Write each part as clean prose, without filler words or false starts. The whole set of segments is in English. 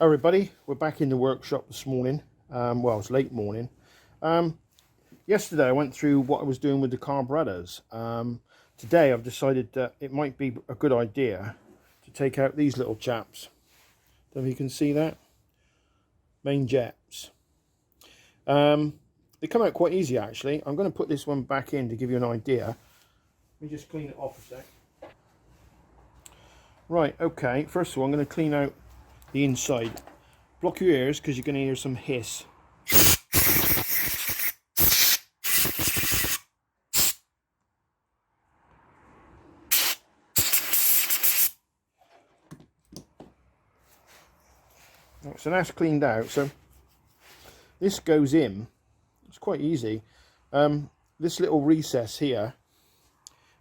Everybody, we're back in the workshop this morning. Well, it's late morning. Yesterday I went through what I was doing with the carburetors. Today I've decided that it might be a good idea to take out these little chaps. Don't know if you can see that. Main jets. They come out quite easy actually. I'm going to put this one back in to give you an idea. Let me just clean it off a sec. Right, okay, first of all I'm going to clean out the inside. Block your ears because you're going to hear some hiss. So that's cleaned out. So this goes in. It's quite easy. This little recess here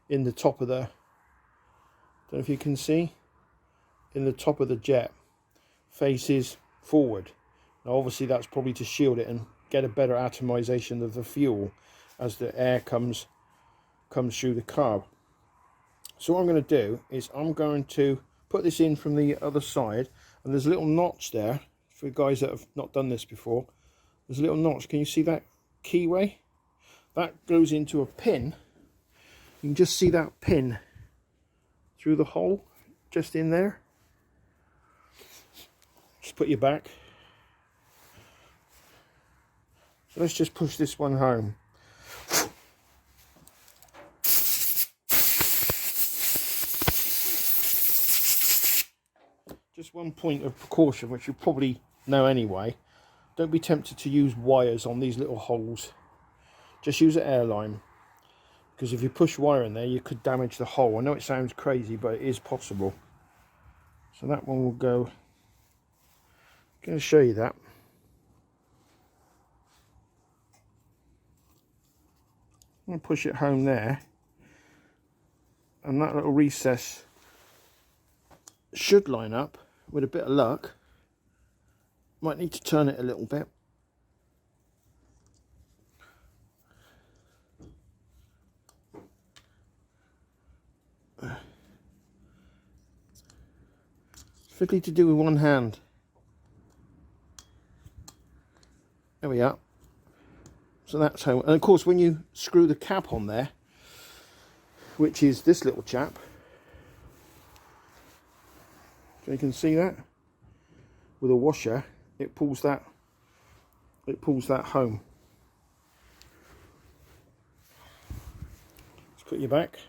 in the top of the, don't know if you can see, in the top of the jet faces forward. Now obviously that's probably to shield it and get a better atomization of the fuel as the air comes through the carb. So what I'm going to do is I'm going to put this in from the other side, and there's a little notch there for guys that have not done this before. There's a little notch. Can you see that keyway? That goes into a pin. You can just see that pin through the hole just in there. Just put your back. So let's just push this one home. Just one point of precaution, which you probably know anyway. Don't be tempted to use wires on these little holes. Just use an air line, because if you push wire in there you could damage the hole. I know it sounds crazy, but it is possible. So that one will go. I'm going to show you that. I'm going to push it home there, and that little recess should line up with a bit of luck. Might need to turn it a little bit. It's fiddly to do with one hand. There we are. So that's how, and of course when you screw the cap on there, which is this little chap, so you can see that with a washer, it pulls that home. Let's put you back.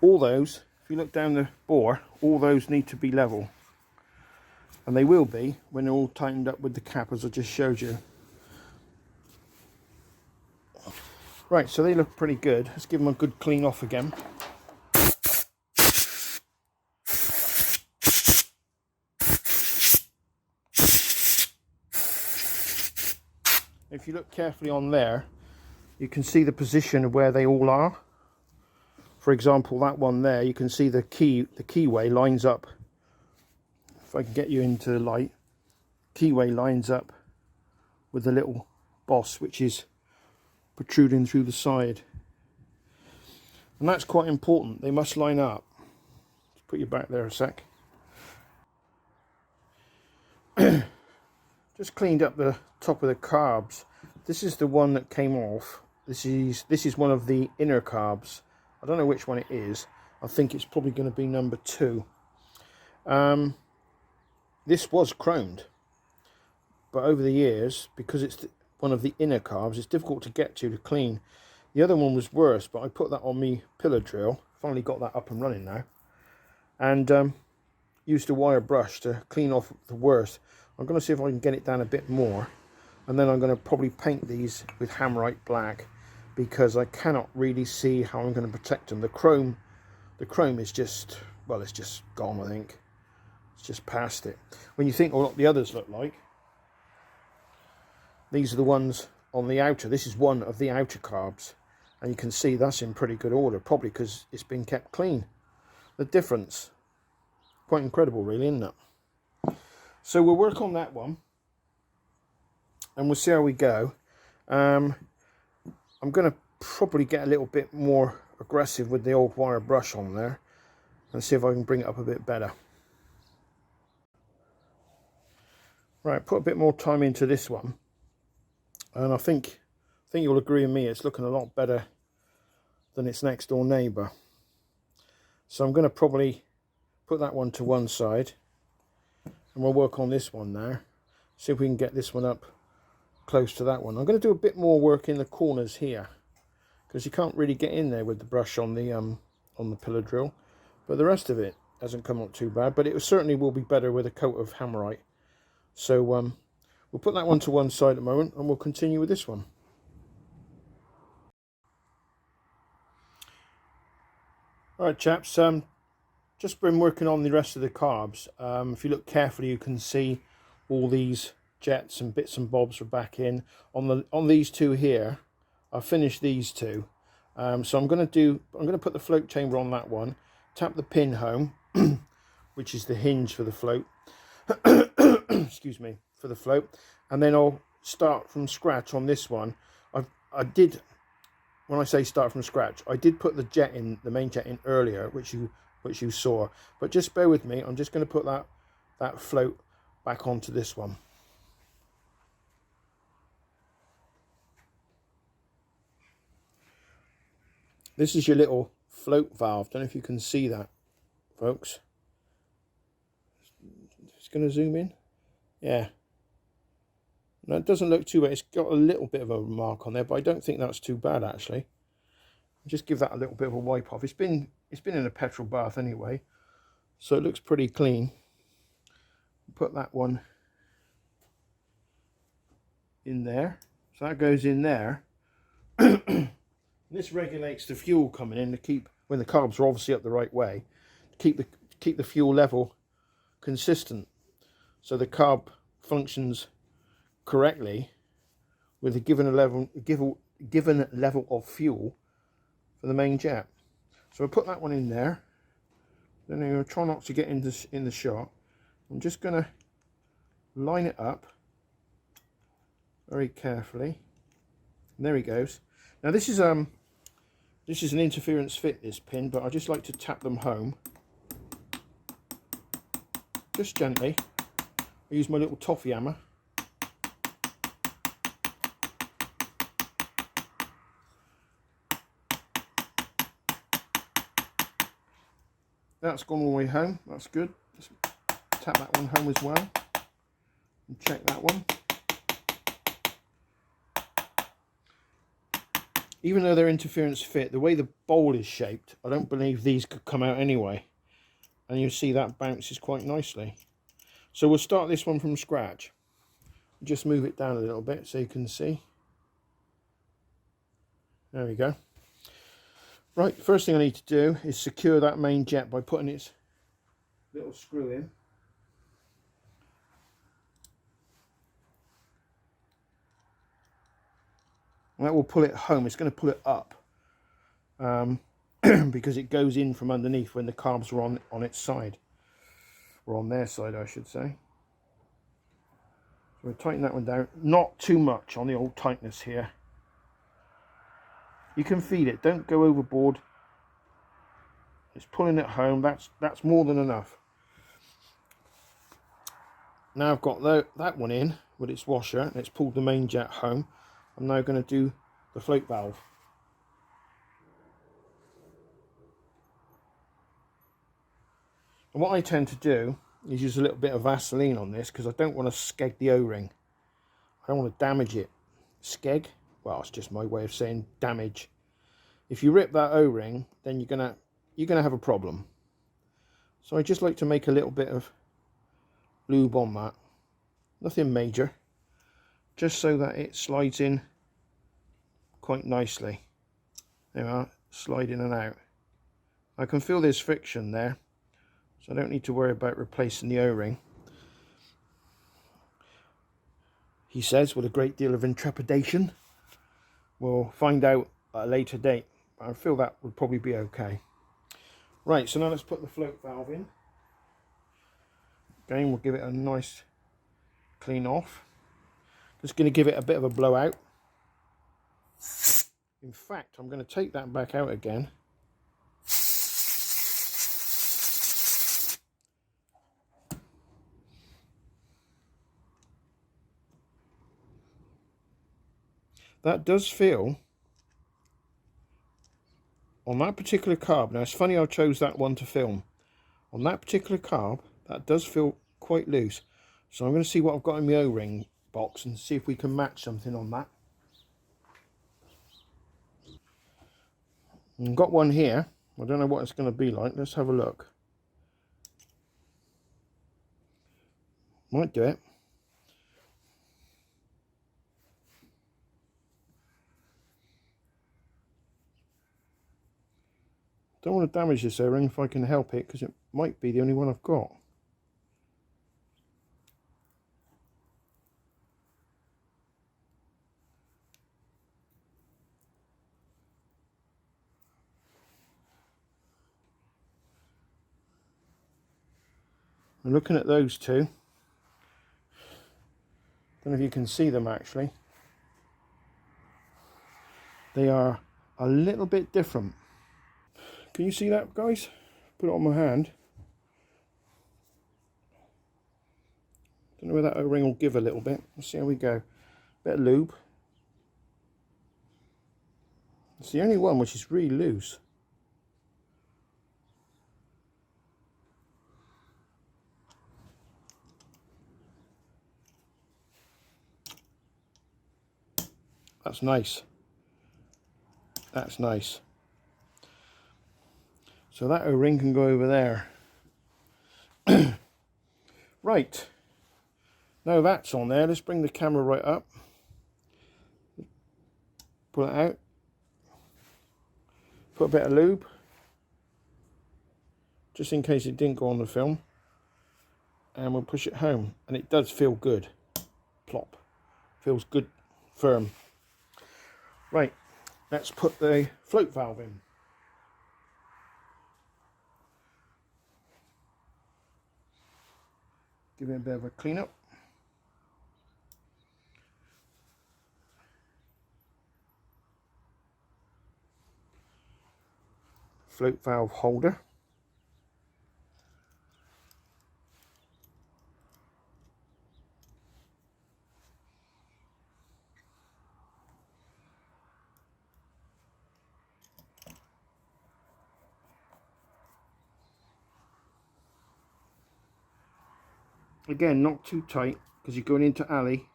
All those, if you look down the bore, all those need to be level, and they will be when they're all tightened up with the cap, as I just showed you. Right, so they look pretty good. Let's give them a good clean off again. If you look carefully on there, you can see the position of where they all are. For example, that one there, you can see the keyway lines up. If I can get you into the light, keyway lines up with the little boss, which is protruding through the side. And that's quite important. They must line up. Just put you back there a sec. Just cleaned up the top of the carbs. This is the one that came off. This is one of the inner carbs. I don't know which one it is. I think it's probably going to be number 2. This was chromed, but over the years, because it's one of the inner carbs, it's difficult to get to clean. The other one was worse, but I put that on me pillar drill. Finally got that up and running now, and used a wire brush to clean off the worst. I'm going to see if I can get it down a bit more, and then I'm going to probably paint these with Hammerite black, because I cannot really see how I'm going to protect them. The chrome is just, well, it's just gone, I think. It's just past it. When you think of what the others look like, these are the ones on the outer. This is one of the outer carbs, and you can see that's in pretty good order, probably because it's been kept clean. The difference, quite incredible really, isn't it? So we'll work on that one, and we'll see how we go. I'm going to probably get a little bit more aggressive with the old wire brush on there and see if I can bring it up a bit better. Right, put a bit more time into this one, and I think you'll agree with me, it's looking a lot better than its next door neighbour. So I'm going to probably put that one to one side, and we'll work on this one now. See if we can get this one up close to that one. I'm going to do a bit more work in the corners here, because you can't really get in there with the brush on the pillar drill, but the rest of it hasn't come up too bad. But it certainly will be better with a coat of hammerite. So we'll put that one to one side at the moment, and we'll continue with this one. Alright chaps, just been working on the rest of the carbs. If you look carefully, you can see all these jets and bits and bobs are back in. On these two here, I've finished these two. So I'm going to put the float chamber on that one, tap the pin home, which is the hinge for the float. Excuse me, for the float, and then I'll start from scratch on this one. When I say start from scratch, I did put the main jet in earlier, which you saw, but just bear with me. I'm just going to put that float back onto this one. This is your little float valve. Don't know if you can see that, folks. Just going to zoom in. Yeah. No, it doesn't look too bad. It's got a little bit of a mark on there, but I don't think that's too bad actually. Just give that a little bit of a wipe off. It's been in a petrol bath anyway, so it looks pretty clean. Put that one in there. So that goes in there. This regulates the fuel coming in to keep, when the carbs are obviously up the right way, to keep the fuel level consistent, so the carb functions correctly with a given level of fuel for the main jet. So we'll put that one in there. Then I'm going to try not to get in the shot. I'm just going to line it up very carefully. And there he goes. Now this is an interference fit, this pin, but I just like to tap them home just gently. I use my little toffee hammer. That's gone all the way home. That's good. Let's tap that one home as well and check that one. Even though they're interference fit, the way the bowl is shaped, I don't believe these could come out anyway. And you see that bounces quite nicely. So we'll start this one from scratch. Just move it down a little bit so you can see. There we go. Right, first thing I need to do is secure that main jet by putting its little screw in. And that will pull it home. It's going to pull it up because it goes in from underneath when the carbs are on its side, or on their side I should say. So we'll tighten that one down, not too much on the old tightness here. You can feel it, don't go overboard. It's pulling it home. That's more than enough. Now I've got that one in with its washer and it's pulled the main jet home. I'm now going to do the float valve. And what I tend to do is use a little bit of Vaseline on this because I don't want to skeg the O-ring. I don't want to damage it. Skeg? Well, it's just my way of saying damage. If you rip that O-ring, then you're gonna have a problem. So I just like to make a little bit of lube on that. Nothing major. Just so that it slides in quite nicely. There we are, slide in and out. I can feel there's friction there, so I don't need to worry about replacing the O-ring. He says with a great deal of intrepidation. We'll find out at a later date. I feel that would probably be okay. Right, so now let's put the float valve in. Again, we'll give it a nice clean off. Just going to give it a bit of a blowout. In fact, I'm going to take that back out again that does feel, on that particular carb, now it's funny I chose that one to film, on that particular carb, that does feel quite loose. So I'm going to see what I've got in my O-ring box and see if we can match something on that. I've got one here. I don't know what it's going to be like. Let's have a look. Might do it. Don't want to damage this O-ring if I can help it, because it might be the only one I've got. I'm looking at those two. Don't know if you can see them actually. They are a little bit different. Can you see that, guys? Put it on my hand. Don't know where that O-ring will give a little bit. Let's see how we go. Bit of lube. It's the only one which is really loose. That's nice. That's nice. So that O-ring can go over there. Right. Now that's on there, let's bring the camera right up. Pull it out. Put a bit of lube. Just in case it didn't go on the film. And we'll push it home. And it does feel good. Plop. Feels good, firm. Right, let's put the float valve in. Give it a bit of a clean up. Float valve holder. Again, not too tight because you're going into alley.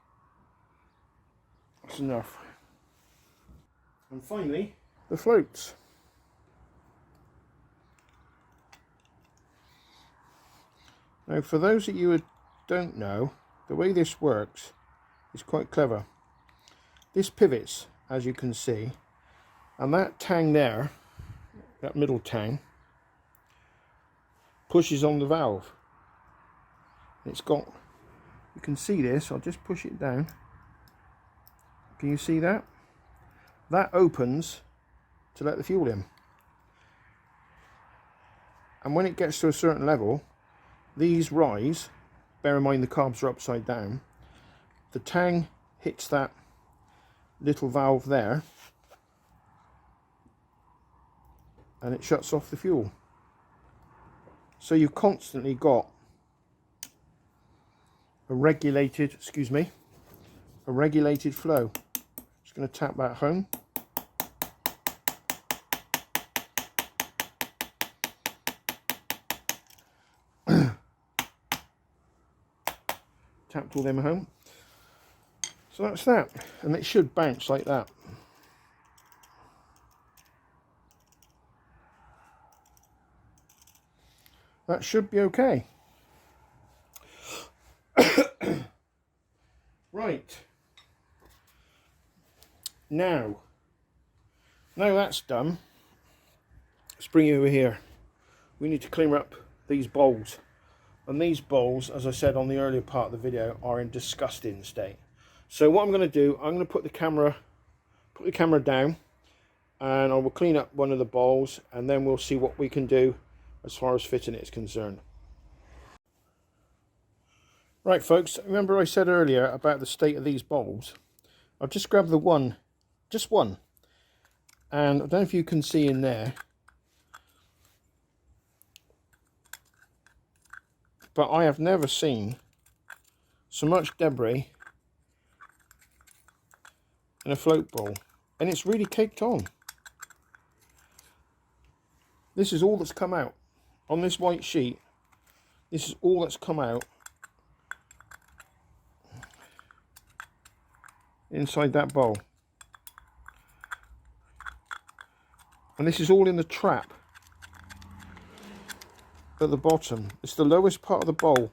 That's enough. And finally, the floats. Now, for those of you who don't know, the way this works is quite clever. This pivots, as you can see, and that tang there, that middle tang, pushes on the valve. It's got, you can see this, I'll just push it down. Can you see that? That opens to let the fuel in. And when it gets to a certain level, these rise, bear in mind the carbs are upside down, the tang hits that little valve there and it shuts off the fuel. So you've constantly got a regulated, a regulated flow. Just going to tap that home. Tapped all them home. So that's that, and it should bounce like that. That should be okay. Right. Now that's done, let's bring you over here. We need to clean up these bowls. And these bowls, as I said on the earlier part of the video, are in disgusting state. So what I'm going to do, I'm going to put the camera down, and I will clean up one of the bowls, and then we'll see what we can do as far as fitting it is concerned. Right, folks, remember I said earlier about the state of these bowls? I've just grabbed the one, just one, and I don't know if you can see in there, but I have never seen so much debris and a float bowl, and it's really caked on. This is all that's come out on this white sheet. This is all that's come out inside that bowl, and this is all in the trap at the bottom. It's the lowest part of the bowl,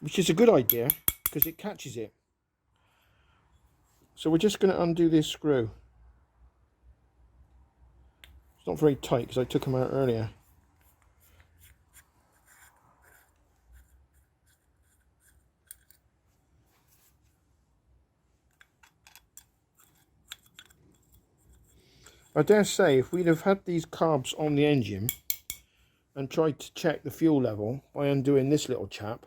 which is a good idea because it catches it. So we're just going to undo this screw. It's not very tight because I took them out earlier. I dare say if we'd have had these carbs on the engine and tried to check the fuel level by undoing this little chap,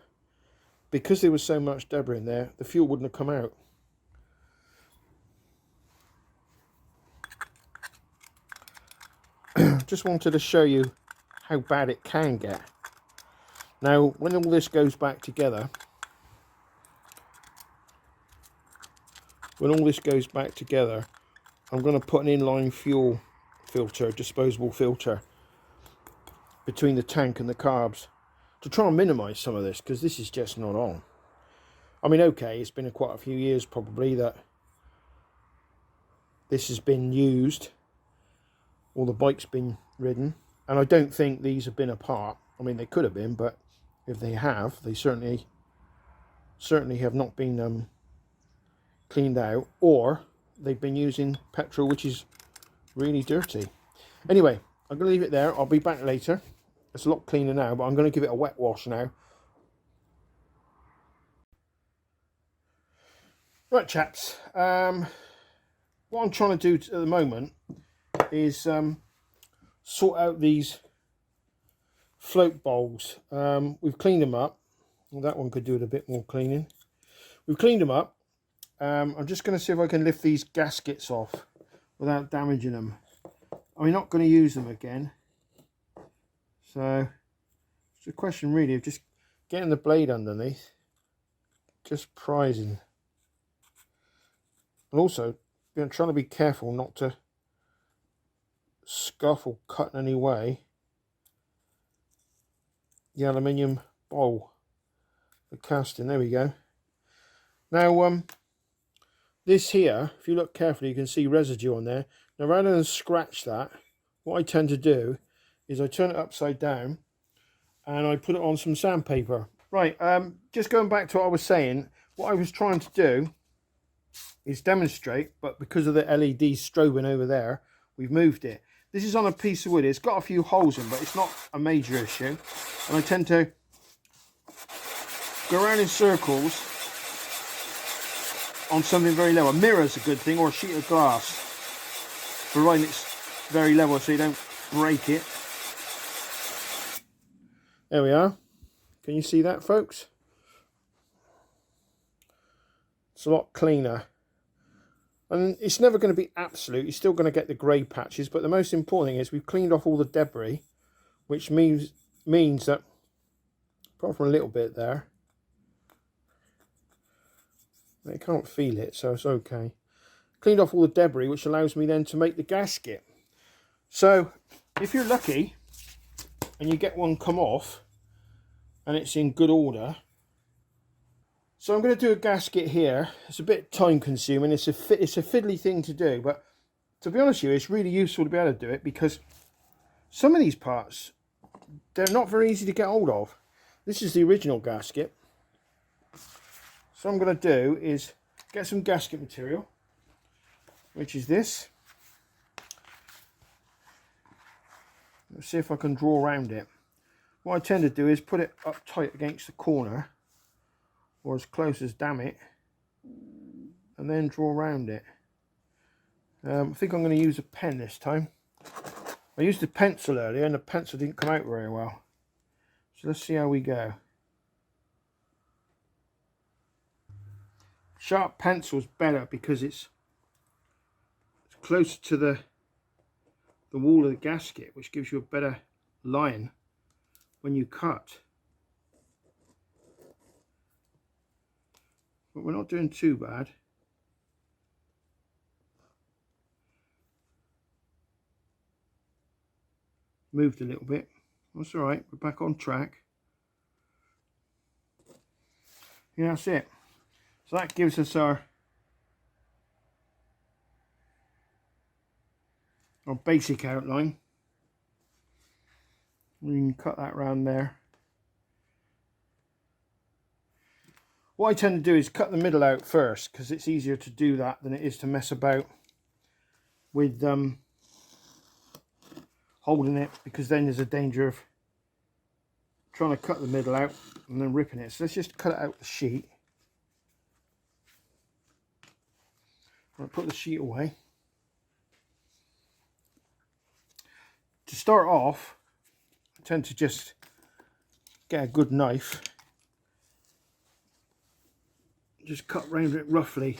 because there was so much debris in there, the fuel wouldn't have come out. Just wanted to show you how bad it can get. Now, when all this goes back together, I'm going to put an inline fuel filter, disposable filter, between the tank and the carbs to try and minimise some of this, because this is just not on. I mean, okay, it's been quite a few years probably that this has been used, or the bike's been ridden, and I don't think these have been apart. I mean, they could have been, but if they have, they certainly have not been cleaned out, or they've been using petrol, which is really dirty. Anyway, I'm going to leave it there. I'll be back later. It's a lot cleaner now, but I'm going to give it a wet wash now. Right, chaps. What I'm trying to do at the moment is sort out these float bowls. We've cleaned them up. Well, that one could do with a bit more cleaning. We've cleaned them up. I'm just going to see if I can lift these gaskets off without damaging them. I'm not going to use them again. So it's a question really of just getting the blade underneath, just prising. And also trying to be careful not to scuff or cut in any way the aluminium bowl, the casting. There we go. Now this here, if you look carefully, you can see residue on there. Now rather than scratch that, what I tend to do is I turn it upside down and I put it on some sandpaper. Right, just going back to what I was saying, what I was trying to do is demonstrate, but because of the LED strobing over there, we've moved it. This is on a piece of wood. It's got a few holes in, but it's not a major issue. And I tend to go around in circles on something very low. A mirror's a good thing, or a sheet of glass, providing it's very level so you don't break it. There we are. Can you see that, folks? It's a lot cleaner. And it's never going to be absolute. You're still going to get the grey patches, but the most important thing is we've cleaned off all the debris, which means that, apart from a little bit there, they can't feel it, so it's okay. Cleaned off all the debris, which allows me then to make the gasket. So if you're lucky and you get one come off and it's in good order, so I'm going to do a gasket here. It's a bit time consuming. It's a fiddly thing to do, but to be honest with you, it's really useful to be able to do it, because some of these parts, they're not very easy to get hold of. This is the original gasket. So what I'm going to do is get some gasket material, which is this. Let's see if I can draw around it. What I tend to do is put it up tight against the corner, or as close as damn it, and then draw around it. I think I'm going to use a pen this time. I used a pencil earlier and the pencil didn't come out very well. So let's see how we go. Sharp pencil is better because it's closer to the wall of the gasket, which gives you a better line when you cut. But we're not doing too bad. moved a little bit. That's all right, we're back on track. Yeah, that's it. So that gives us our basic outline. We can cut that round there. What I tend to do is cut the middle out first, because it's easier to do that than it is to mess about with holding it, because then there's a danger of trying to cut the middle out and then ripping it. So let's just cut it out the sheet. I'll put the sheet away. To start off, I tend to just get a good knife, just cut round it roughly.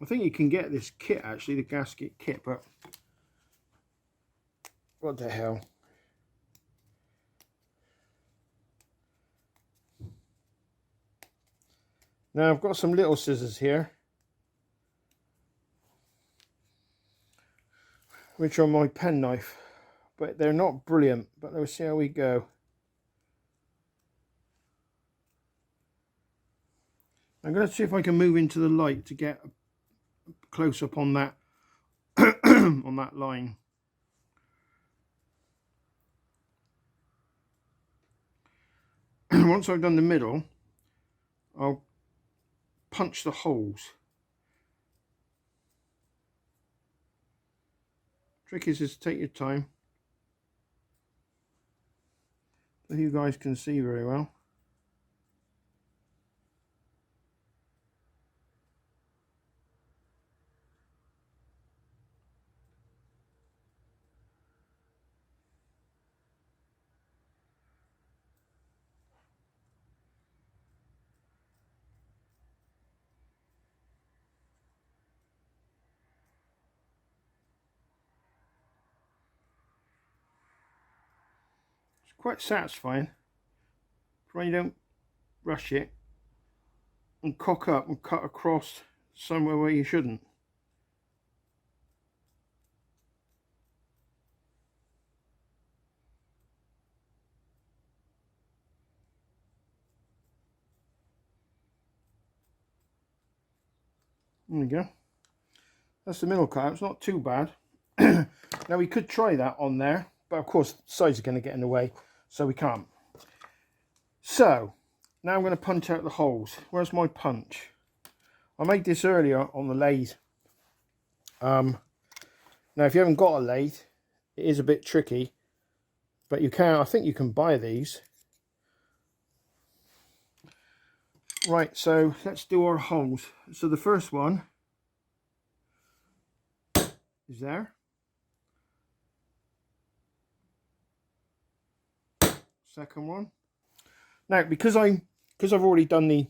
I think you can get this kit actually, the gasket kit, but what the hell. Now I've got some little scissors here, which are my pen knife, but they're not brilliant, but let's see how we go. I'm going to see if I can move into the light to get close up on that on that line. Once I've done the middle, I'll punch the holes. Trick is just take your time, so you guys can see very well. Quite satisfying, when you don't rush it and cock up and cut across somewhere where you shouldn't. There we go. That's the middle cut. It's not too bad. Now we could try that on there, but of course the sides are going to get in the way, so we can't. So now I'm going to punch out the holes. Where's my punch? I made this earlier on the lathe. Now if you haven't got a lathe, it is a bit tricky, but you can, I think you can buy these. Right, so let's do our holes. So the first one is there. Second one. Now because I've already done the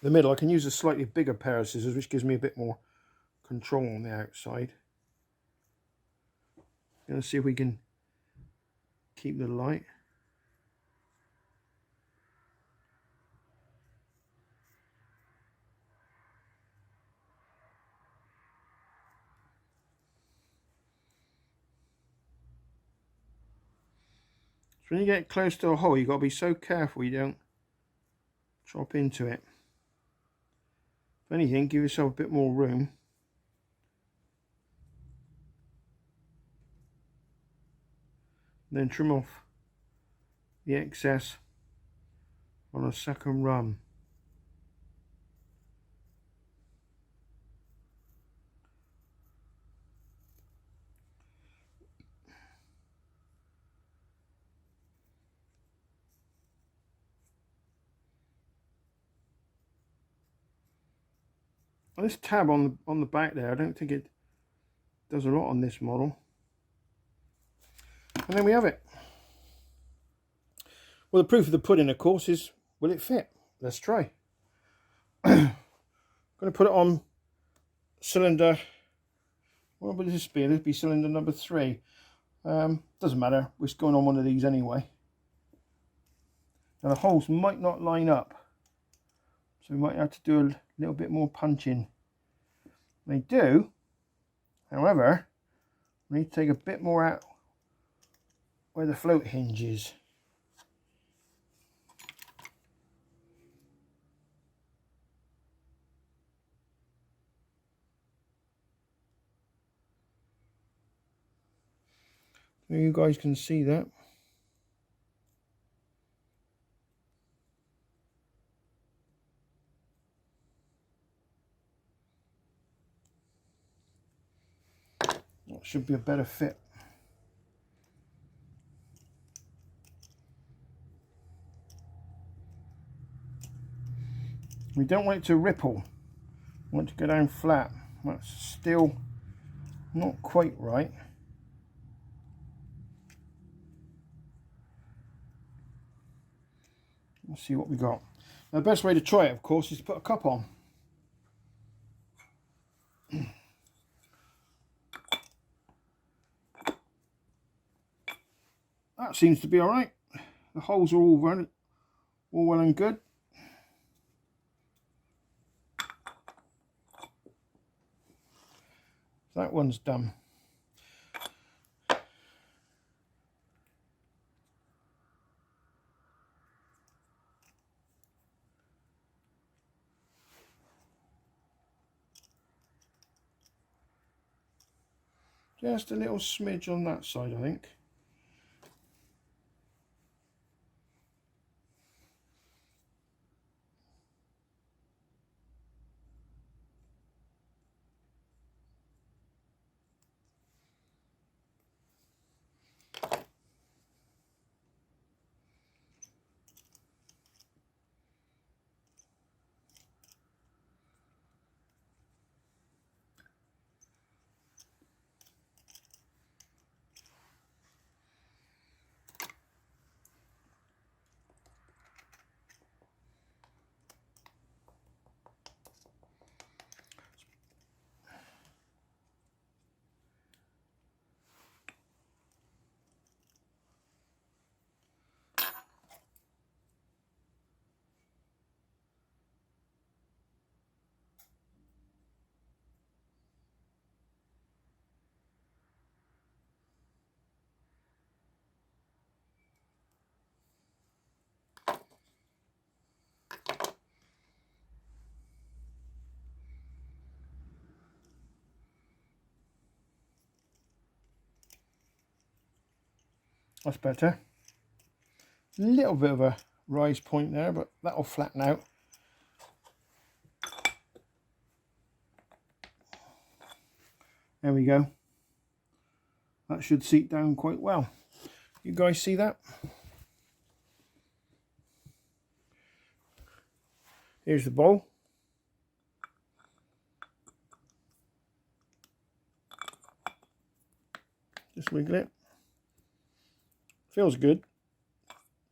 middle, I can use a slightly bigger pair of scissors, which gives me a bit more control on the outside. Let's see if we can keep the light. So when you get close to a hole, you've got to be so careful you don't chop into it. If anything, give yourself a bit more room. Then trim off the excess on a second run. This tab on the back there, I don't think it does a lot on this model. And then we have it. Well, the proof of the pudding, of course, is will it fit? Let's try. I'm going to put it on cylinder. What would this be? This would be cylinder number 3. Doesn't matter. We're going on one of these anyway. Now the holes might not line up, so we might have to do a little bit more punching. They do, however, we need to take a bit more out where the float hinge is. So you guys can see that. That should be a better fit. We don't want it to ripple. We want it to go down flat. That's still not quite right. Let's see what we got. Now, the best way to try it, of course, is to put a cup on. That seems to be all right. The holes are all well and good. That one's done. Just a little smidge on that side, I think. That's better. A little bit of a rise point there, but that'll flatten out. There we go. That should seat down quite well. You guys see that? Here's the bowl. Just wiggle it. Feels good.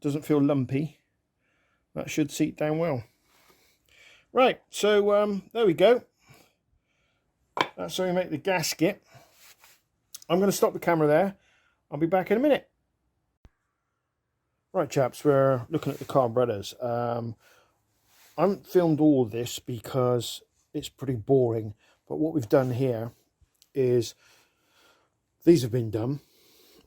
Doesn't feel lumpy. That should seat down well. Right, so there we go. That's how we make the gasket. I'm going to stop the camera there. I'll be back in a minute. Right, chaps, we're looking at the carburetors. I haven't filmed all of this because it's pretty boring, but what we've done here is these have been done,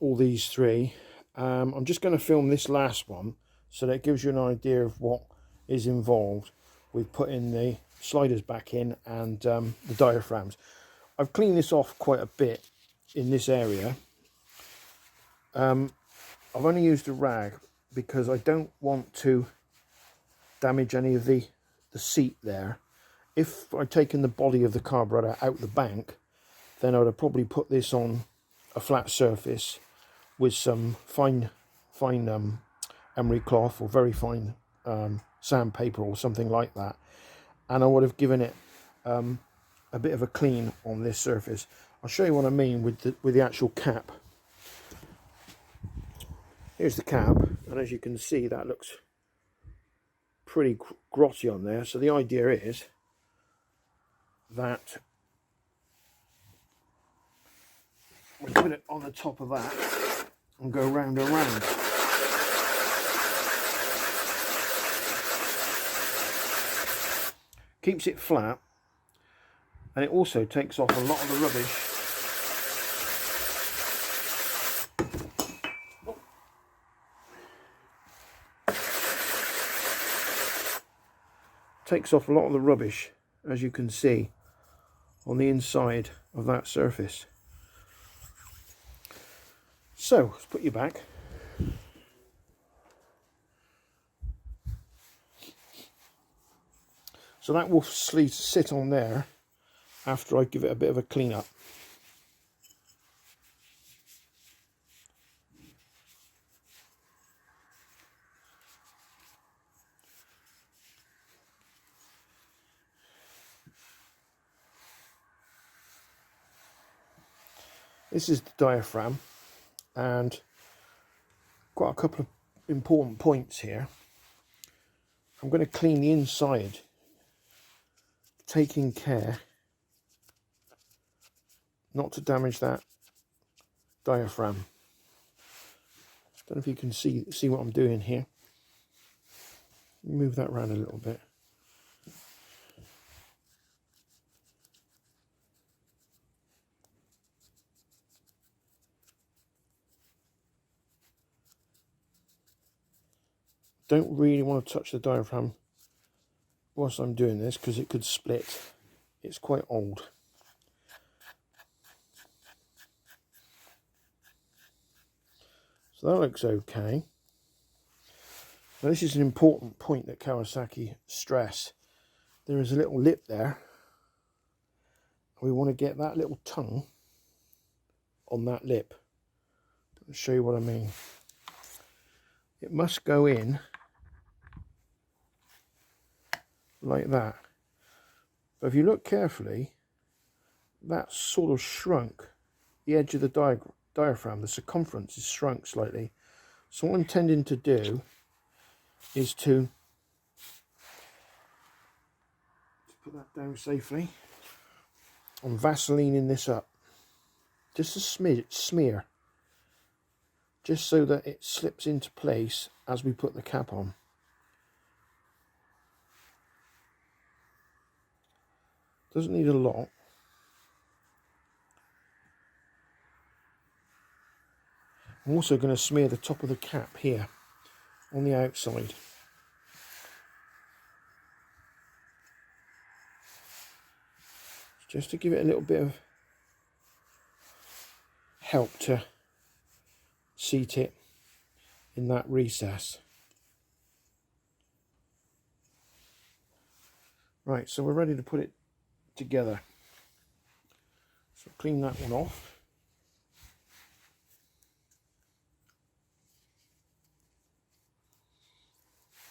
all these three. I'm just going to film this last one so that it gives you an idea of what is involved with putting the sliders back in and the diaphragms. I've cleaned this off quite a bit in this area. I've only used a rag because I don't want to damage any of the seat there. If I'd taken the body of the carburetor out the bank, then I would have probably put this on a flat surface with some fine emery cloth or very fine sandpaper or something like that, and I would have given it a bit of a clean on this surface. I'll show you what I mean with the actual cap. Here's the cap, and as you can see, that looks pretty grotty on there. So the idea is that we put it on the top of that and go round and round. keeps it flat, and it also takes off a lot of the rubbish. Takes off a lot of the rubbish, as you can see, on the inside of that surface. So let's put you back. So that will sit on there after I give it a bit of a clean up. This is the diaphragm, and got a couple of important points here. I'm going to clean the inside, taking care not to damage that diaphragm. Don't know if you can see what I'm doing here. Move that around a little bit. Don't really want to touch the diaphragm whilst I'm doing this, because it could split. It's quite old. So that looks okay. Now this is an important point that Kawasaki stress. There is a little lip there. We want to get that little tongue on that lip. I'll show you what I mean. It must go in like that. But if you look carefully, that's sort of shrunk. The edge of the diaphragm, the circumference is shrunk slightly. So what I'm intending to do is to put that down safely. I'm Vaselining this up. Just a smear. Just so that it slips into place as we put the cap on. Doesn't need a lot. I'm also going to smear the top of the cap here on the outside. Just to give it a little bit of help to seat it in that recess. Right, so we're ready to put it together. So clean that one off.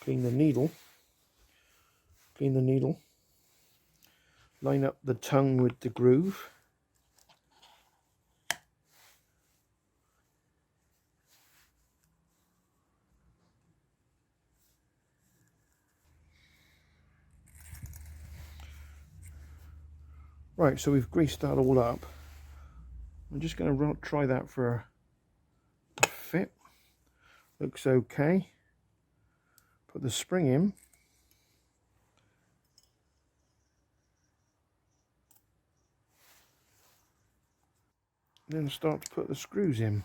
Clean the needle. Clean the needle. Line up the tongue with the groove. Right, so we've greased that all up. I'm just going to try that for a fit. Looks okay. Put the spring in. And then start to put the screws in.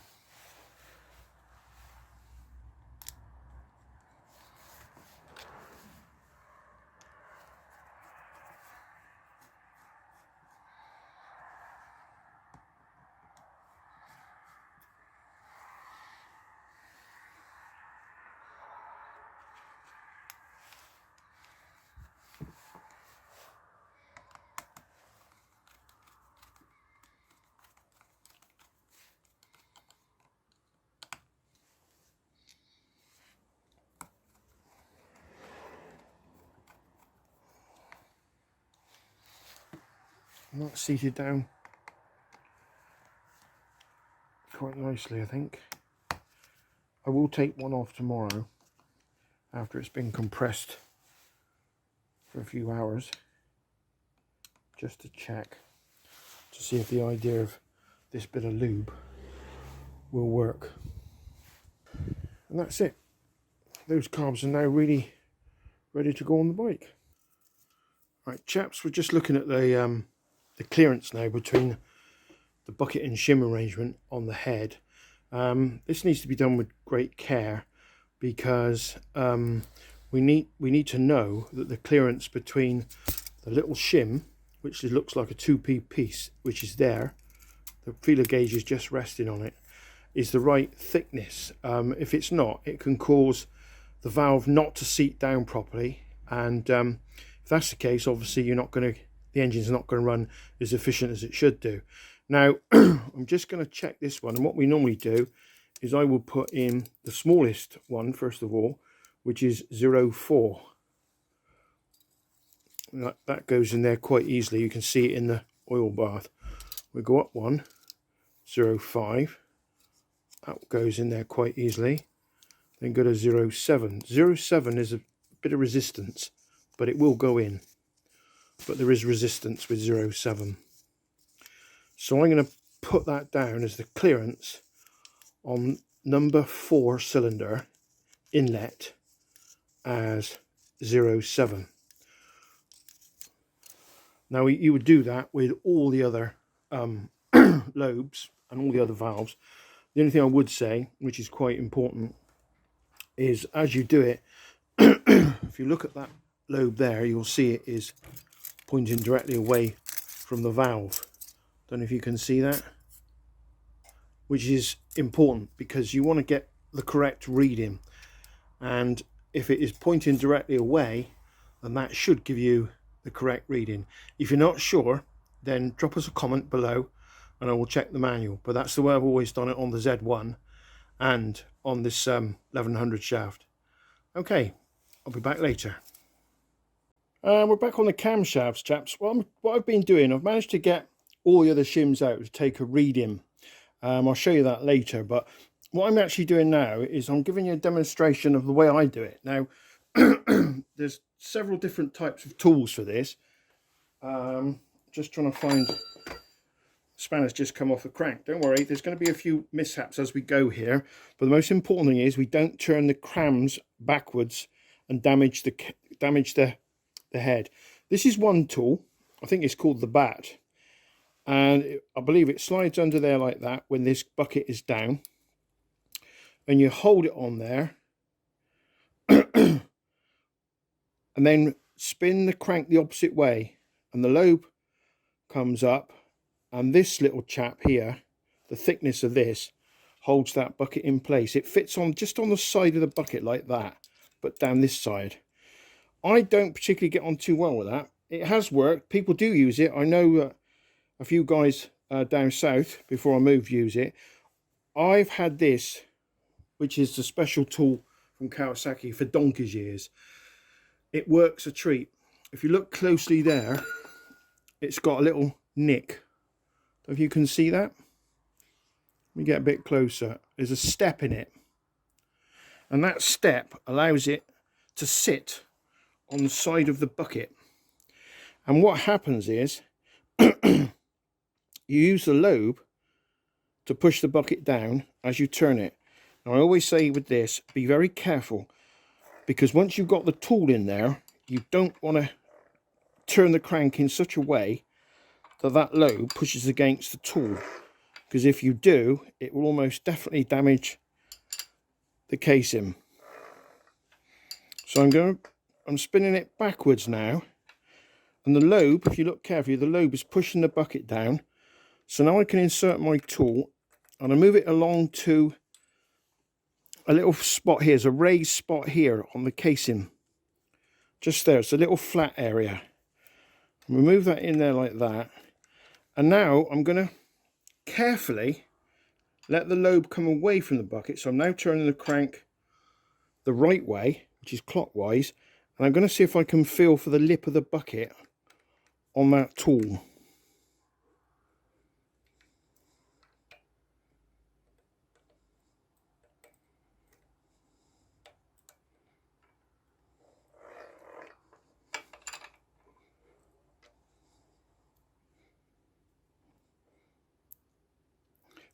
And that's seated down quite nicely, I think. I will take one off tomorrow after it's been compressed for a few hours, just to check, to see if the idea of this bit of lube will work. And that's it. Those carbs are now really ready to go on the bike. Right, chaps, we're just looking at the clearance now between the bucket and shim arrangement on the head. This needs to be done with great care because we need to know that the clearance between the little shim, which looks like a 2p piece, which is there, the feeler gauge is just resting on it, is the right thickness. If it's not, it can cause the valve not to seat down properly, and if that's the case, obviously the engine's not going to run as efficient as it should do. Now I'm just going to check this one, and what we normally do is I will put in the smallest one first of all, which is 0.4. That goes in there quite easily. You can see it in the oil bath. We go up one, 0.5. That goes in there quite easily. Then go to 0.7. 0.7 is a bit of resistance, but it will go in. But there is resistance with 0.7. So I'm going to put that down as the clearance on number 4 cylinder inlet as 0.7. Now you would do that with all the other lobes and all the other valves. The only thing I would say, which is quite important, is as you do it, if you look at that lobe there, you'll see it is pointing directly away from the valve. Don't know if you can see that, which is important because you want to get the correct reading, and if it is pointing directly away, then that should give you the correct reading. If you're not sure, then drop us a comment below and I will check the manual, but that's the way I've always done it on the Z1 and on this 1100 shaft. Okay, I'll be back later. We're back on the camshafts, chaps. Well, what I've been doing, I've managed to get all the other shims out to take a reading. I'll show you that later, but what I'm actually doing now is I'm giving you a demonstration of the way I do it. Now, there's several different types of tools for this. Just trying to find... Spanner's just come off the crank. Don't worry, there's going to be a few mishaps as we go here, but the most important thing is we don't turn the crams backwards and damage the head. This is one tool. I think it's called the bat, and I believe it slides under there like that when this bucket is down, and you hold it on there and then spin the crank the opposite way, and the lobe comes up, and this little chap here, the thickness of this, holds that bucket in place. It fits on just on the side of the bucket like that, but down this side. I don't particularly get on too well with that. It has worked. People do use it. I know a few guys down south, before I moved, use it. I've had this, which is the special tool from Kawasaki for donkey's years. It works a treat. If you look closely there, it's got a little nick. If you can see that, let me get a bit closer. There's a step in it, and that step allows it to sit on the side of the bucket. And what happens is you use the lobe to push the bucket down as you turn it. Now I always say with this, be very careful, because once you've got the tool in there, you don't want to turn the crank in such a way that lobe pushes against the tool, because if you do, it will almost definitely damage the casing. So I'm spinning it backwards now, and the lobe, if you look carefully, the lobe is pushing the bucket down. So now I can insert my tool and I move it along to a little spot here. There's a raised spot here on the casing, just there. It's a little flat area. We move that in there like that. And now I'm going to carefully let the lobe come away from the bucket. So I'm now turning the crank the right way, which is clockwise. And I'm going to see if I can feel for the lip of the bucket on that tool.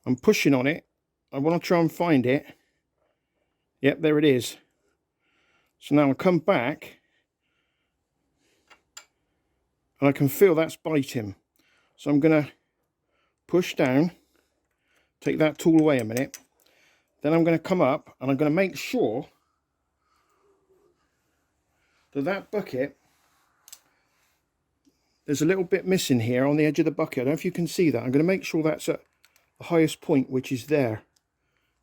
I'm pushing on it. I want to try and find it. Yep, there it is. So now I'll come back and I can feel that's biting. So I'm going to push down, take that tool away a minute, then I'm going to come up and I'm going to make sure that that bucket, there's a little bit missing here on the edge of the bucket. I don't know if you can see that. I'm going to make sure that's at the highest point, which is there.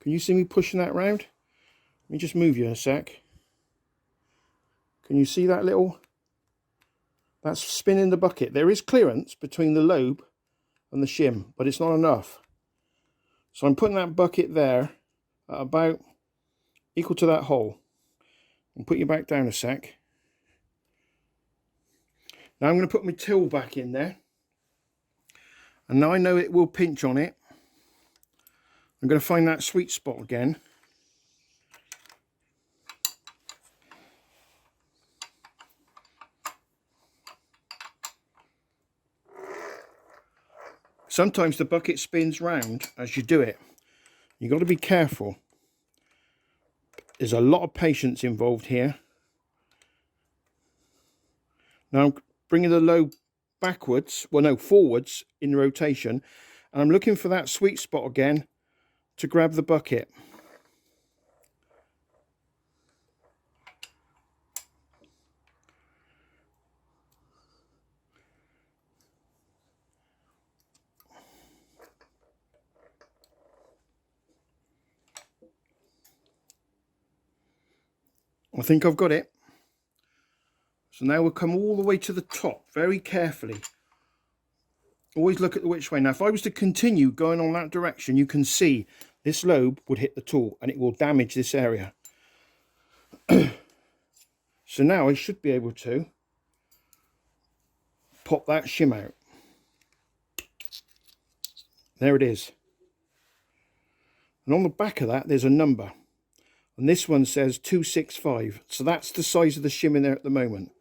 Can you see me pushing that round? Let me just move you in a sec. Can you see that little, that's spinning the bucket. There is clearance between the lobe and the shim, but it's not enough. So I'm putting that bucket there at about equal to that hole. And put you back down a sec. Now I'm going to put my till back in there. And now I know it will pinch on it. I'm going to find that sweet spot again. Sometimes the bucket spins round as you do it. You've got to be careful. There's a lot of patience involved here. Now I'm bringing the lobe backwards, well no, forwards in rotation, and I'm looking for that sweet spot again to grab the bucket. I think I've got it. So now we'll come all the way to the top very carefully. Always look at the which way. Now if I was to continue going on that direction, you can see this lobe would hit the tool and it will damage this area. So now I should be able to pop that shim out. There it is. And on the back of that there's a number. And this one says 265. So that's the size of the shim in there at the moment.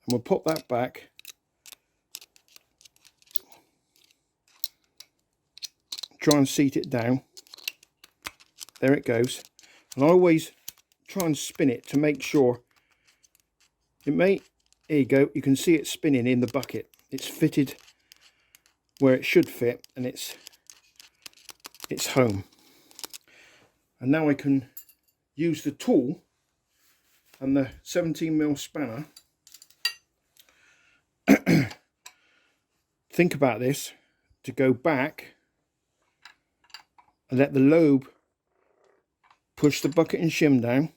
And we'll pop that back. Try and seat it down. There it goes. And I always try and spin it to make sure it may, there you go, you can see it spinning in the bucket. It's fitted where it should fit and it's home. And now I can use the tool and the 17mm spanner. Think about this, to go back and let the lobe push the bucket and shim down.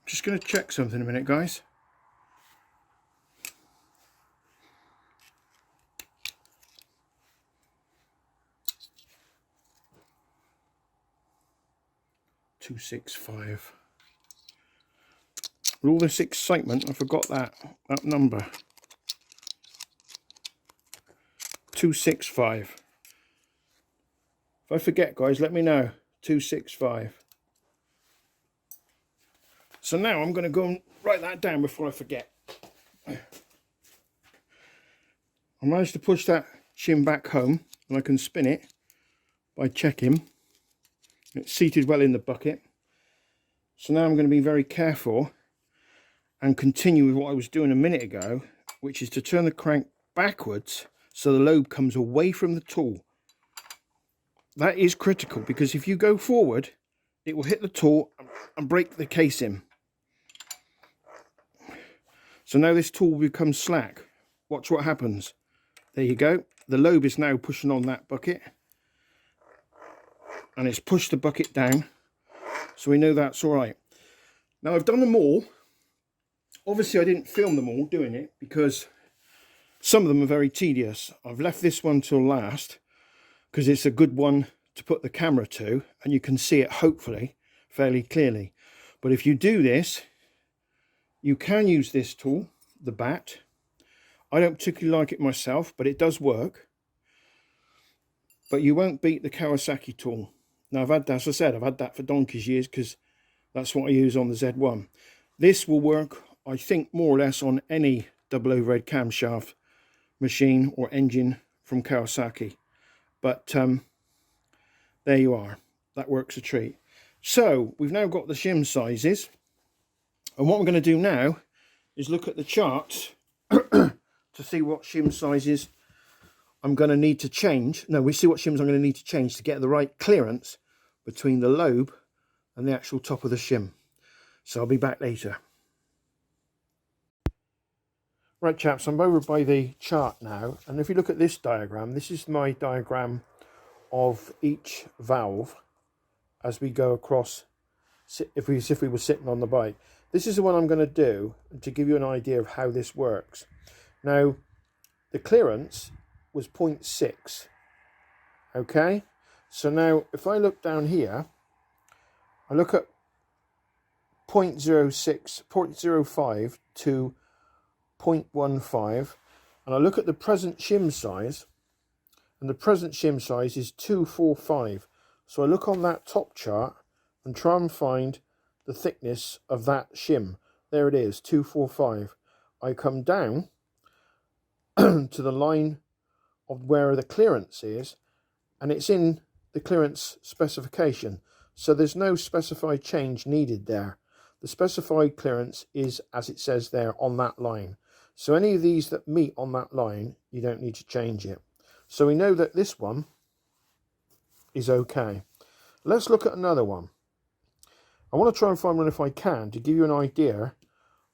Just going to check something a minute, guys. $265. With all this excitement, I forgot that number. 265. If I forget, guys, let me know. 265. So now I'm going to go and write that down before I forget. I managed to push that shim back home, and I can spin it by checking. It's seated well in the bucket. So now I'm going to be very careful and continue with what I was doing a minute ago, which is to turn the crank backwards so the lobe comes away from the tool. That is critical, because if you go forward, it will hit the tool and break the casing. So now this tool will become slack. Watch what happens. There you go. The lobe is now pushing on that bucket. And it's pushed the bucket down. So we know that's all right. Now I've done them all. Obviously I didn't film them all doing it because some of them are very tedious. I've left this one till last because it's a good one to put the camera to and you can see it hopefully fairly clearly. But if you do this, you can use this tool, the bat. I don't particularly like it myself, but it does work. But you won't beat the Kawasaki tool. Now I've had that, as I said, I've had that for donkey's years because that's what I use on the Z1. This will work, I think, more or less on any double overhead camshaft machine or engine from Kawasaki. But there you are. That works a treat. So we've now got the shim sizes. And what I'm going to do now is look at the charts to see what shim sizes I'm going to need to change. No, we see what shims I'm going to need to change to get the right clearance between the lobe and the actual top of the shim. So I'll be back later. Right chaps, I'm over by the chart now, and if you look at this diagram, this is my diagram of each valve as we go across, if we were sitting on the bike. This is the one I'm going to do to give you an idea of how this works. Now, the clearance was 0.6, okay? So now, if I look down here, I look at 0.06, 0.05 to 0.15, and I look at the present shim size, and the present shim size is 245. So I look on that top chart and try and find the thickness of that shim. There it is, 245. I come down to the line of where the clearance is, and it's in the clearance specification. So there's no specified change needed there. The specified clearance is as it says there on that line. So any of these that meet on that line, you don't need to change it. So we know that this one is okay. Let's look at another one. I want to try and find one if I can to give you an idea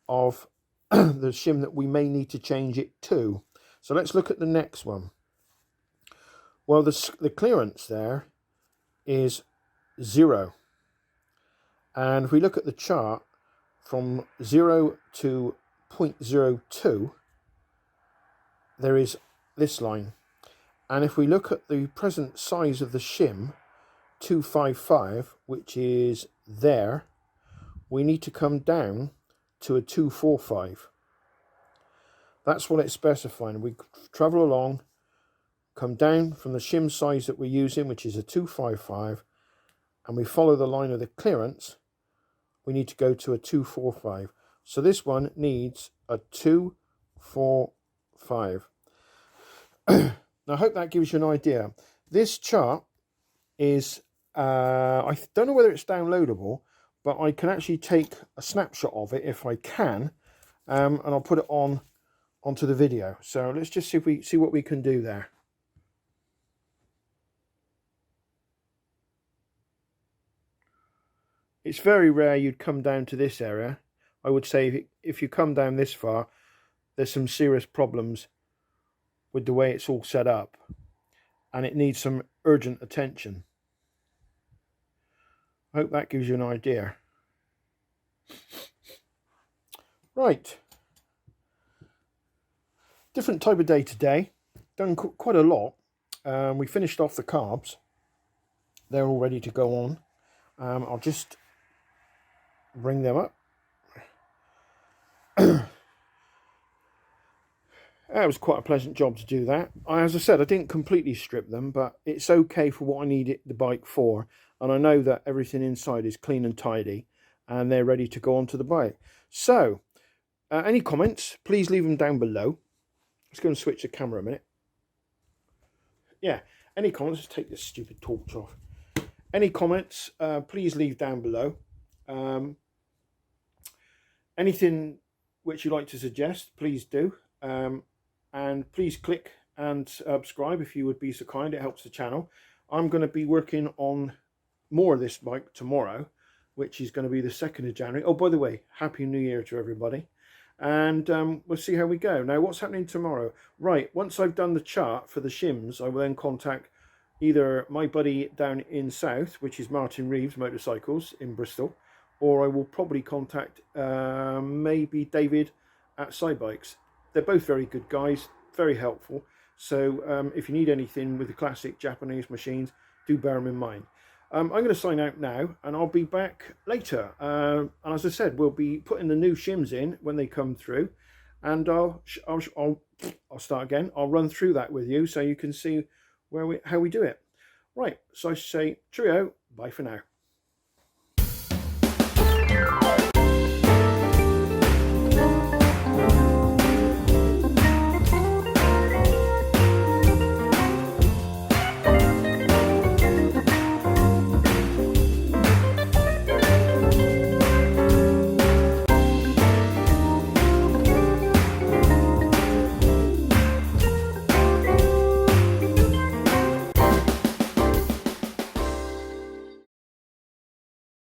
of the shim that we may need to change it to. So let's look at the next one. Well, the clearance there is 0. And if we look at the chart from 0 to 0.02, there is this line. And if we look at the present size of the shim, 255, which is there, we need to come down to a 245. That's what it's specifying. We travel along, come down from the shim size that we're using, which is a 255, and we follow the line of the clearance, we need to go to a 245. So this one needs a 245. Now I hope that gives you an idea. This chart is, I don't know whether it's downloadable, but I can actually take a snapshot of it if I can, and I'll put it onto the video. So let's just see what we can do there. It's very rare you'd come down to this area. I would say if you come down this far, there's some serious problems with the way it's all set up, and it needs some urgent attention. I hope that gives you an idea. Right. Different type of day today. Done quite a lot. We finished off the carbs. They're all ready to go on. I'll just bring them up. That was quite a pleasant job to do that. As I said, I didn't completely strip them, but it's okay for what I need the bike for. And I know that everything inside is clean and tidy, and they're ready to go onto the bike. So, any comments, please leave them down below. Let's go and switch the camera a minute. Yeah, any comments, let's take this stupid torch off. Any comments, please leave down below. Anything which you'd like to suggest, please do. And please click and subscribe if you would be so kind. It helps the channel. I'm going to be working on more of this bike tomorrow, which is going to be the 2nd of January. Oh, by the way, Happy New Year to everybody. And we'll see how we go. Now, what's happening tomorrow? Right, once I've done the chart for the shims, I will then contact either my buddy down in South, which is Martin Reeves Motorcycles in Bristol, or I will probably contact maybe David at Sidebikes. They're both very good guys, very helpful. So if you need anything with the classic Japanese machines, do bear them in mind. I'm going to sign out now, and I'll be back later. And as I said, we'll be putting the new shims in when they come through, and I'll start again. I'll run through that with you so you can see how we do it. Right, so I say cheerio, bye for now.